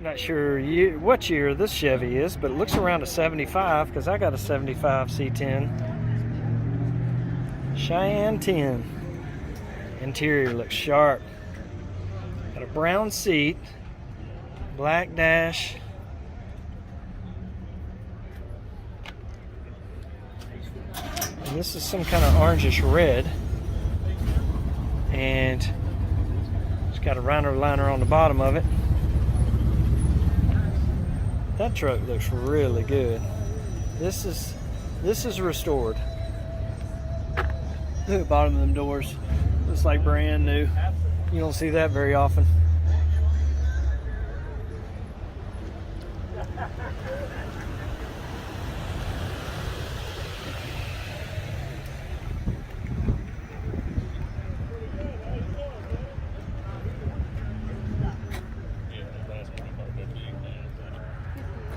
Not sure what year this Chevy is, but it looks around a 75 because I got a 75 C10. Cheyenne 10. Interior looks sharp. Got a brown seat, black dash. And this is some kind of orangish red. And it's got a rhino liner on the bottom of it. That truck looks really good. This is restored. Look at the bottom of them doors. Looks like brand new. You don't see that very often.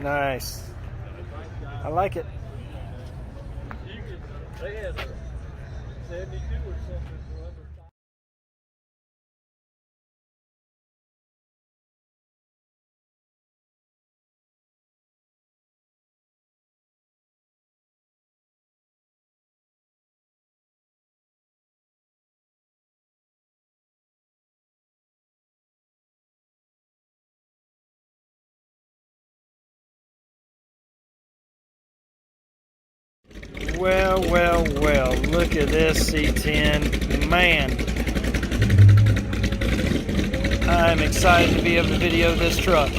Nice. I like it. They had a 72 or something for under. Well, look at this C10. Man, I'm excited to be able to video this truck.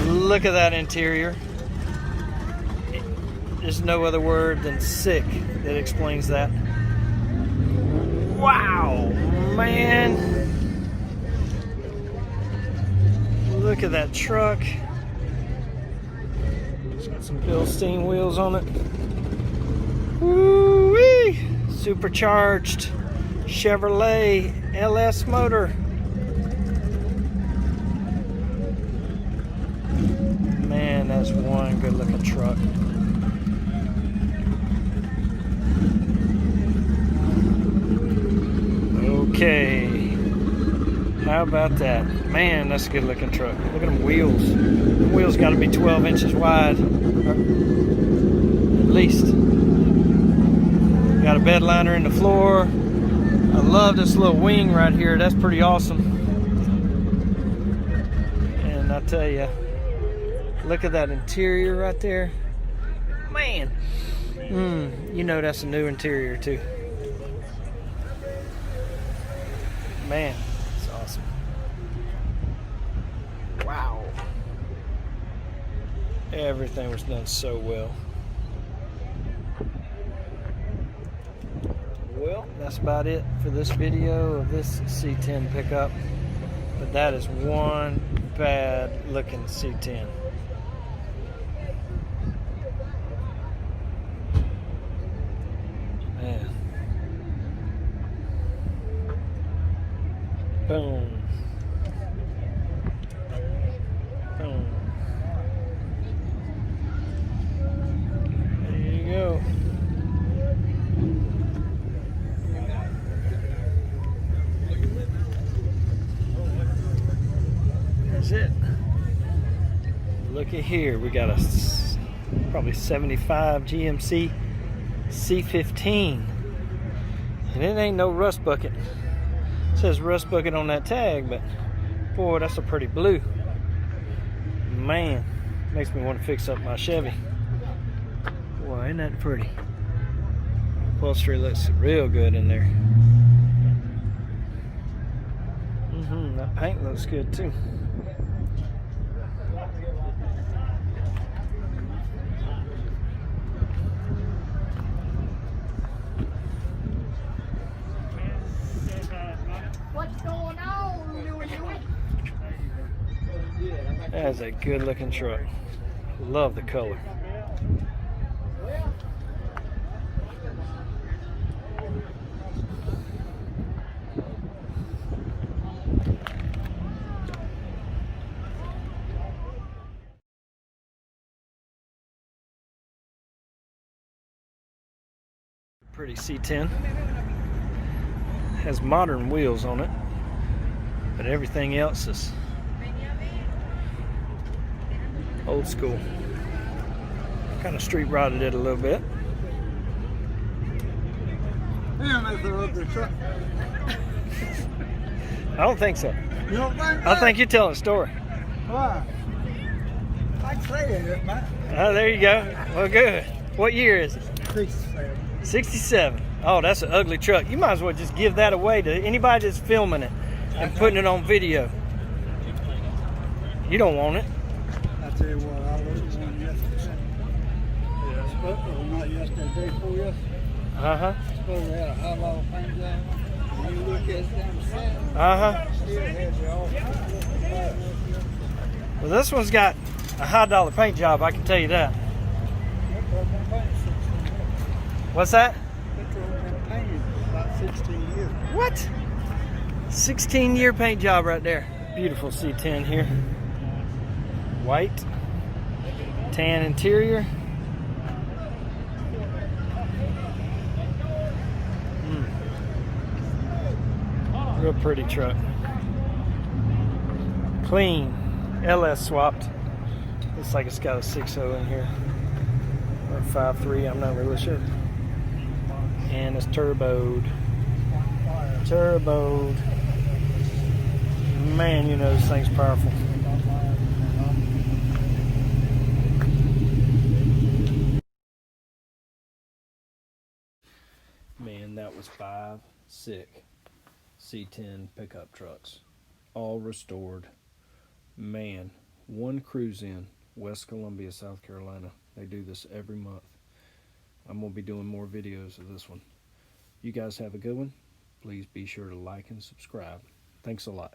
Look at that interior. There's no other word than sick that explains that. Wow, man. Look at that truck. It's got some Bilstein wheels on it. Woo-wee! Supercharged Chevrolet LS motor. Man, that's one good looking truck. Okay. How about that? Man, that's a good looking truck. Look at them wheels. The wheels got to be 12 inches wide. At least. Got a bed liner in the floor. I love this little wing right here. That's pretty awesome. And I tell you, look at that interior right there. Man. You know that's a new interior too. Man. Awesome. Wow. Everything was done so well. Well, that's about it for this video of this C10 pickup. But that is one bad looking C10. Man. Boom. Boom. There you go. That's it. Looky here. We got a probably 75 GMC C15. And it ain't no rust bucket. It says rust bucket on that tag, but boy, that's a pretty blue. Man, makes me want to fix up my Chevy. Boy, ain't that pretty? Upholstery looks real good in there. That paint looks good too. What's going on, Louie? That's a good looking truck. Love the color. Pretty C10. Has modern wheels on it, but everything else is Old school. Kind of street rotted it a little bit. Damn, that's an ugly truck. I don't think so. You don't think I think you're telling a story. Why? I'd say it, man. Oh, there you go. Well, good. What year is it? 67. 67. Oh, that's an ugly truck. You might as well just give that away to anybody that's filming it and putting it on video. You don't want it. I tell you what, I looked at one yesterday. Yeah, well, not yesterday, day before yesterday. Uh-huh. Supposed to have a high law paint job. When you look at it down the side, Uh-huh. still had the all. Well, this one's got a high dollar paint job, I can tell you that. What's that? About 16 years. What? 16-year paint job right there. Beautiful C10 here. White. Tan interior. Real pretty truck. Clean. LS swapped. Looks like it's got a 6.0 in here. Or 5.3, I'm not really sure. And it's turboed. Turboed. Man, you know this thing's powerful. Man, that was 5 sick C10 pickup trucks. All restored. Man, one cruise in West Columbia, South Carolina. They do this every month. I'm going to be doing more videos of this one. You guys have a good one. Please be sure to like and subscribe. Thanks a lot.